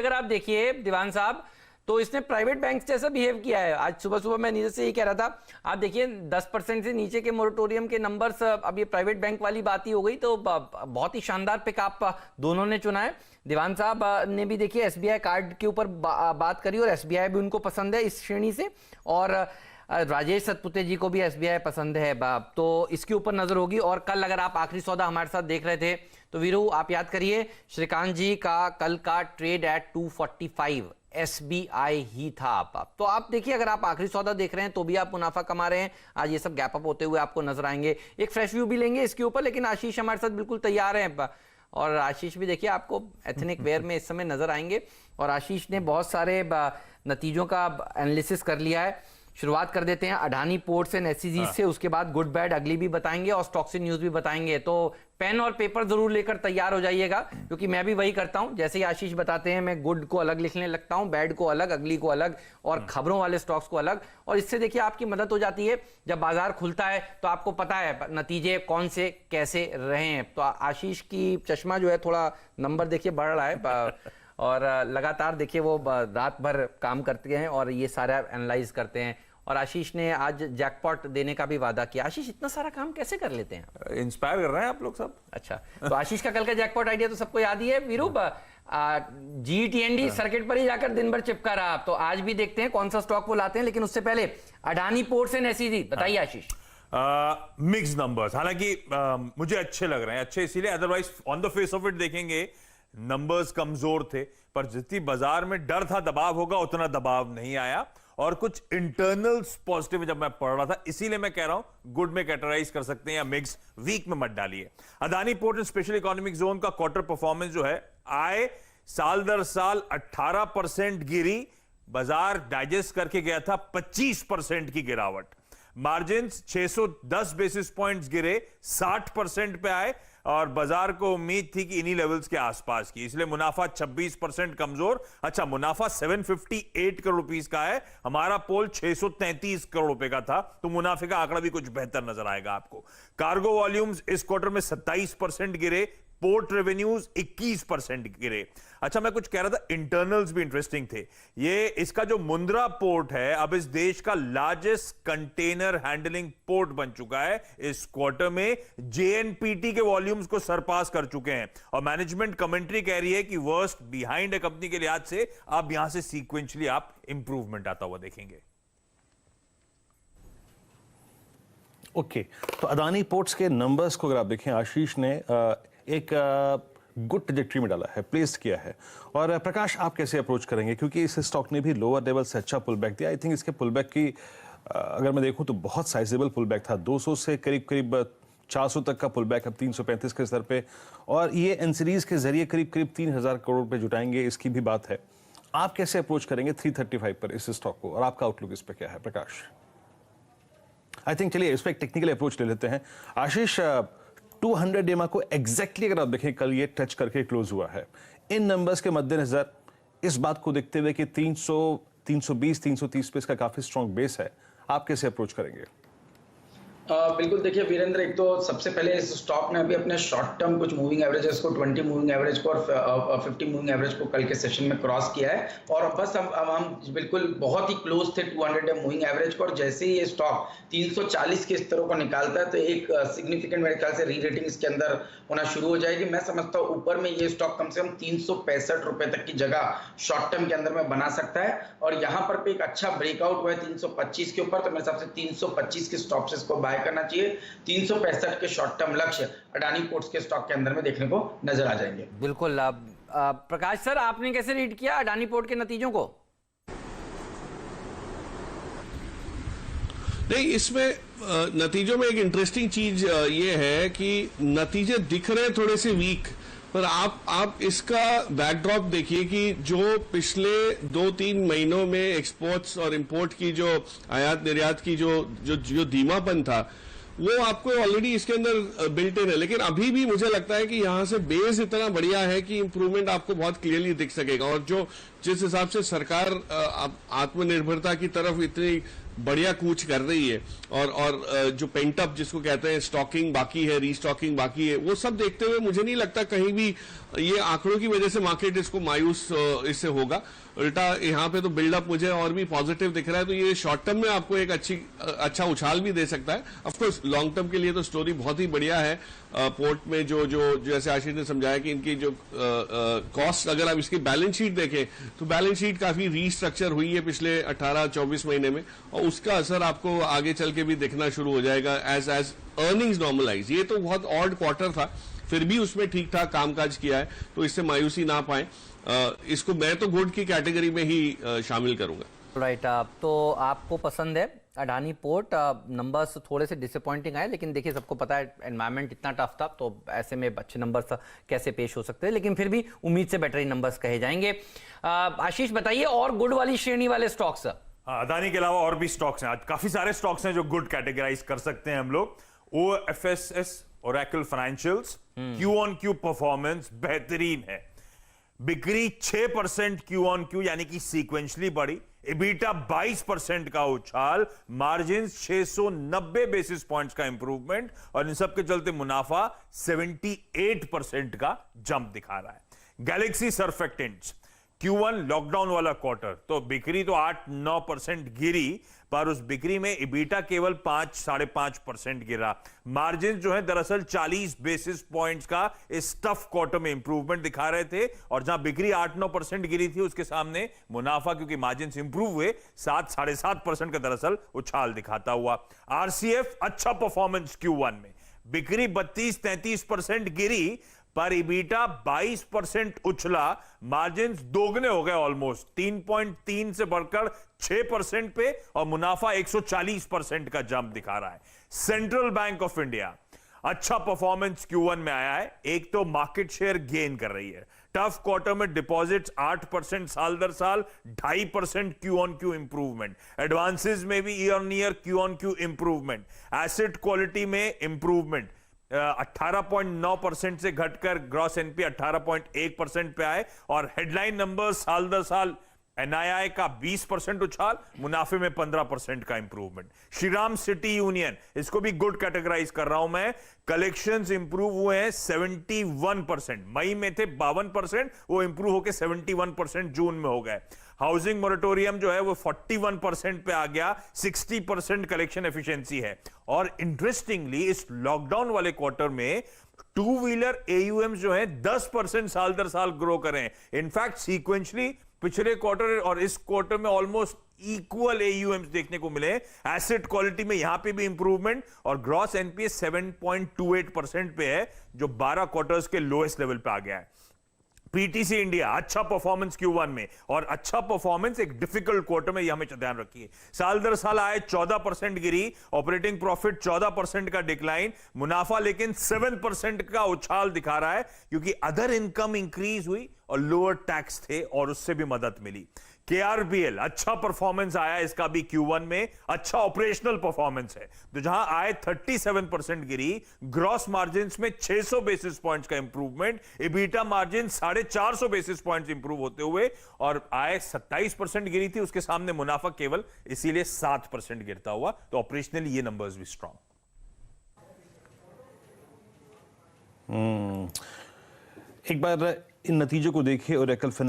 अगर आप देखिए दीवान साहब, तो इसने प्राइवेट बैंक जैसा बिहेव किया है। आज सुबह सुबह मैं नीचे से ये कह रहा था, आप देखिए 10% से नीचे के मोरेटोरियम के नंबर्स, अब ये प्राइवेट बैंक वाली बात ही हो गई, तो बहुत ही शानदार पिक आप दोनों ने चुना है। दीवान साहब ने भी देखिए एसबीआई कार्ड के ऊपर बात करी और एसबीआई भी उनको पसंद है इस श्रेणी से, और राजेश सतपुते जी को भी एसबीआई पसंद है, तो इसके ऊपर नजर होगी। और कल अगर आप आखिरी सौदा हमारे साथ देख रहे थे तो वीरू आप याद करिए, श्रीकांत जी का कल का ट्रेड एट 245 एसबीआई ही था। आप तो आप देखिए, अगर आप आखिरी सौदा देख रहे हैं तो भी आप मुनाफा कमा रहे हैं। आज ये सब गैप अप होते हुए आपको नजर आएंगे। एक फ्रेश व्यू भी लेंगे इसके ऊपर, लेकिन आशीष हमारे साथ बिल्कुल तैयार है, और आशीष भी देखिए आपको एथनिक वेयर में इस समय नजर आएंगे। और आशीष ने बहुत सारे नतीजों का एनालिसिस कर लिया है। शुरुआत कर देते हैं अडानी पोर्ट्स एंड एसईजी से, उसके बाद गुड बैड अगली भी बताएंगे और स्टॉक्स न्यूज भी बताएंगे। तो पेन और पेपर जरूर लेकर तैयार हो जाइएगा, क्योंकि मैं भी वही करता हूं। जैसे ही आशीष बताते हैं मैं गुड को अलग लिखने लगता हूं, बैड को अलग, अगली को अलग, और खबरों वाले स्टॉक्स को अलग। और इससे देखिए आपकी मदद हो जाती है। जब बाजार खुलता है तो आपको पता है नतीजे कौन से कैसे रहे हैं। तो आशीष की चश्मा जो है थोड़ा नंबर देखिए बढ़ रहा है, और लगातार देखिए वो रात भर काम करते हैं और ये सारा एनालाइज करते हैं। और आशीष ने आज जैकपॉट देने का भी वादा किया। आशीष इतना सारा काम कैसे कर लेते हैं? इंस्पायर कर रहे हैं आप लोग सब। अच्छा, तो आशीष का कल का जैकपॉट आइडिया तो सबको याद ही है। वीरू GTND सर्किट पर ही जाकर दिन भर चिपका रहा। तो आज भी देखते हैं कौन सा स्टॉक वो लाते हैं, लेकिन उससे पहले अडानी पोर्ट्स एंड एसईजी बताइए आशीष। मिक्स नंबर्स, हालांकि मुझे अच्छे लग रहे हैं। अच्छे इसीलिए, otherwise on the face of it देखेंगे नंबर्स कमजोर थे, पर जितनी बाजार में डर था दबाव होगा उतना दबाव नहीं आया। और कुछ इंटरनल्स पॉजिटिव जब मैं पढ़ रहा था, इसीलिए मैं कह रहा हूं गुड में कैटेगराइज कर सकते हैं या मिक्स, वीक में मत डालिए। Adani port and special economic zone का क्वार्टर परफॉर्मेंस जो है, आय साल दर साल 18% गिरी, बाजार डाइजेस्ट करके गया था 25% की गिरावट। मार्जिन्स 610 बेसिस पॉइंट्स गिरे, 60% पे आए, और बाजार को उम्मीद थी कि इन्हीं लेवल्स के आसपास की, इसलिए मुनाफा 26% कमजोर। अच्छा, मुनाफा 758 करोड़ रुपीस का है, हमारा पोल 633 करोड़ रुपए का था, तो मुनाफे का आंकड़ा भी कुछ बेहतर नजर आएगा आपको। कार्गो वॉल्यूम्स इस क्वार्टर में 27% गिरे, पोर्ट रेवेन्यूज 21% गिरे। अच्छा, मैं कुछ कह रहा था, इंटरनल्स भी इंटरेस्टिंग थे। ये इसका जो मुंद्रा पोर्ट है अब इस देश का लार्जेस्ट कंटेनर हैंडलिंग पोर्ट बन चुका है। इस क्वार्टर में JNPT के वॉल्यूम्स को सरपास कर चुके हैं, और मैनेजमेंट कमेंट्री कह रही है कि वर्स्ट बिहाइंड है कंपनी के लिहाज से। अब यहां से सीक्वेंशली आप इंप्रूवमेंट आता हुआ देखेंगे। ओके, तो अदानी पोर्ट्स के नंबर्स को अगर आप देखें, आशीष ने एक गुड ट्रजेक्टरी में डाला है, प्लेस किया है। और प्रकाश, आप कैसे अप्रोच करेंगे, क्योंकि इस स्टॉक ने भी लोअर लेवल से अच्छा पुल बैक दिया। आई थिंक इसके पुल बैक की अगर मैं देखूं तो बहुत साइजेबल पुल बैक था, 200 से करीब करीब 400 तक का पुल बैक, अब 335 के स्तर पे, और ये एन सीरीज के जरिए करीब करीब 3000 करोड़ रुपए जुटाएंगे, इसकी भी बात है। आप कैसे अप्रोच करेंगे 335 पर इस स्टॉक को, और आपका आउटलुक इस पर क्या है प्रकाश? आई थिंक चलिए इस पर एक टेक्निकल अप्रोच ले लेते हैं। आशीष, 200 डेमा को एग्जैक्टली अगर आप देखें, कल ये टच करके क्लोज हुआ है। इन नंबर्स के मद्देनजर, इस बात को देखते हुए कि 300, 320, 330 पे इसका काफी स्ट्रॉन्ग बेस है, आप कैसे अप्रोच करेंगे? बिल्कुल, देखिए वीरेंद्र, एक तो सबसे पहले इस स्टॉक ने अभी अपने शॉर्ट टर्म कुछ मूविंग एवरेजेस को, 20 मूविंग एवरेज को और 50 मूविंग एवरेज को कल के सेशन में क्रॉस किया है, और बस हम बिल्कुल बहुत ही क्लोज थे 200 डे मूविंग एवरेज को। और जैसे ही ये स्टॉक 340 के स्तरों को निकालता है तो एक सिग्निफिकेंट मेरे ख्याल से री रेटिंग इसके अंदर होना शुरू हो जाएगी। मैं समझता हूँ ऊपर में ये स्टॉक कम से कम 365 रुपए तक की जगह शॉर्ट टर्म के अंदर में बना सकता है, और यहाँ पर भी एक अच्छा ब्रेकआउट हुआ है 325 के ऊपर, तो मेरे हिसाब से 325 के स्टॉप से इसको बाय करना चाहिए। 365 के शॉर्ट टर्म लक्ष्य अडानी पोर्ट्स के स्टॉक के अंदर में देखने को नजर आ जाएंगे। बिल्कुल। प्रकाश सर, आपने कैसे रीड किया अडानी पोर्ट के नतीजों को? नहीं, इसमें नतीजों में एक इंटरेस्टिंग चीज ये है कि नतीजे दिख रहे हैं थोड़े से वीक, पर आप इसका बैकड्रॉप देखिए कि जो पिछले 2-3 महीनों में एक्सपोर्ट्स और इंपोर्ट की जो आयात निर्यात की जो धीमापन था, वो आपको ऑलरेडी इसके अंदर बिल्ट इन है। लेकिन अभी भी मुझे लगता है कि यहां से बेस इतना बढ़िया है कि इंप्रूवमेंट आपको बहुत क्लियरली दिख सकेगा। और जिस हिसाब से सरकार आत्मनिर्भरता की तरफ इतनी बढ़िया कूच कर रही है, और जो पेंटअप जिसको कहते हैं स्टॉकिंग बाकी है, रीस्टॉकिंग बाकी है, वो सब देखते हुए मुझे नहीं लगता कहीं भी ये आंकड़ों की वजह से मार्केट इसको मायूस इससे होगा। उल्टा यहाँ पे तो बिल्डअप मुझे और भी पॉजिटिव दिख रहा है, तो ये शॉर्ट टर्म में आपको एक अच्छा उछाल भी दे सकता है। ऑफ कोर्स लॉन्ग टर्म के लिए तो स्टोरी बहुत ही बढ़िया है। पोर्ट में जो जैसे आशीष ने समझाया कि इनकी जो कॉस्ट, अगर आप इसकी बैलेंस शीट देखें तो बैलेंस शीट काफी रीस्ट्रक्चर हुई है पिछले 18-24 महीने में, और उसका असर आपको आगे चल के भी दिखना शुरू हो जाएगा एज अर्निंग्स नॉर्मलाइज। ये तो बहुत ऑड क्वार्टर था, फिर भी उसमें ठीक ठाक कामकाज किया है, तो इससे मायूसी ना पाए। इसको मैं तो गुड की कैटेगरी में ही शामिल करूंगा। राइट, तो आपको पसंद है अडानी पोर्ट। नंबर्स थोड़े से डिसअपॉइंटिंग आए, लेकिन देखिए सबको पता है एनवायरनमेंट इतना टफ था, तो ऐसे में अच्छे नंबर्स कैसे पेश हो सकते हैं, लेकिन फिर भी उम्मीद से बेटर ही नंबर्स कहे जाएंगे। आशीष बताइए और गुड वाली श्रेणी वाले स्टॉक्स। अदानी के अलावा और भी स्टॉक्स हैं, आज काफी सारे स्टॉक्स हैं जो गुड कैटेगराइज कर सकते हैं हम लोग। OFSS Oracle Financials Q on Q performance बेहतरीन है। बिक्री 6% क्यू ऑन क्यू यानी कि सीक्वेंशली बढ़ी, EBITDA 22% का उछाल, मार्जिन 690 बेसिस पॉइंट्स का इंप्रूवमेंट, और इन सब के चलते मुनाफा 78% का जंप दिखा रहा है। गैलेक्सी सर्फेक्टेंट्स Q1 लॉकडाउन वाला क्वार्टर, तो बिक्री तो 8-9% गिरी, पर उस बिक्री में EBITDA केवल 5-5.5% गिरा। मार्जिन जो है दरअसल 40 बेसिस पॉइंट्स का इस टफ क्वार्टर में इंप्रूवमेंट दिखा रहे थे, और जहां बिक्री 8-9% गिरी थी उसके सामने मुनाफा, क्योंकि मार्जिन इंप्रूव हुए, 7-7.5% का दरअसल उछाल दिखाता हुआ। RCF अच्छा परफॉर्मेंस Q1 में, बिक्री 32-33% गिरी, पर EBITDA 22% उछला, मार्जिन दोगुने हो गए, ऑलमोस्ट 3.3 से बढ़कर 6% पे, और मुनाफा 140% का जंप दिखा रहा है। सेंट्रल बैंक ऑफ इंडिया अच्छा परफॉर्मेंस Q1 में आया है। एक तो मार्केट शेयर गेन कर रही है, टफ क्वार्टर में डिपॉजिट्स 8% साल दर साल, 2.5% Q on Q improvement, advances में भी year on year Q on Q improvement, asset quality में इंप्रूवमेंट, 18.9% से घटकर ग्रॉस एनपी 18.1% पे आए, और हेडलाइन नंबर साल दर साल एनआईआई का 20% उछाल, मुनाफे में 15% का इंप्रूवमेंट। श्रीराम सिटी यूनियन, इसको भी गुड कैटेगराइज कर रहा हूं मैं। कलेक्शंस इंप्रूव हुए हैं 71%, मई में थे 52%, वो इंप्रूव होकर 71% जून में हो गए। हाउसिंग मोरेटोरियम जो है वो 41% पे आ गया, 60% कलेक्शन एफिशिएंसी है। और इंटरेस्टिंगली इस लॉकडाउन वाले क्वार्टर में टू व्हीलर AUM जो है 10% साल दर साल ग्रो करें। इनफैक्ट सीक्वेंशली पिछले क्वार्टर और इस क्वार्टर में ऑलमोस्ट इक्वल AUM देखने को मिले। एसेट क्वालिटी में यहां पे भी इंप्रूवमेंट, और ग्रॉस एनपीए 7.28% पे है, जो 12 क्वार्टर्स के लोएस्ट लेवल पे आ गया है। PTC इंडिया अच्छा परफॉर्मेंस Q1 में, और अच्छा परफॉर्मेंस एक डिफिकल्ट क्वार्टर में, यह हमें ध्यान रखिए। साल दर साल आए 14% गिरी, ऑपरेटिंग प्रॉफिट 14% का डिक्लाइन, मुनाफा लेकिन 7% का उछाल दिखा रहा है, क्योंकि अदर इनकम इंक्रीज हुई और लोअर टैक्स थे, और उससे भी मदद मिली। KRBL अच्छा परफॉर्मेंस आया इसका भी Q1 में, अच्छा ऑपरेशनल परफॉर्मेंस है, तो जहां आए 37% गिरी, ग्रॉस मार्जिन में 600 बेसिस पॉइंट्स का improvement, EBITDA margin 450 basis points improve होते हुए, और आय 27% गिरी थी, उसके सामने मुनाफा केवल इसीलिए 7% गिरता हुआ। तो ऑपरेशनली ये नंबर्स भी स्ट्रांग। एक बार इन नतीजों को देखिए। Oracle finance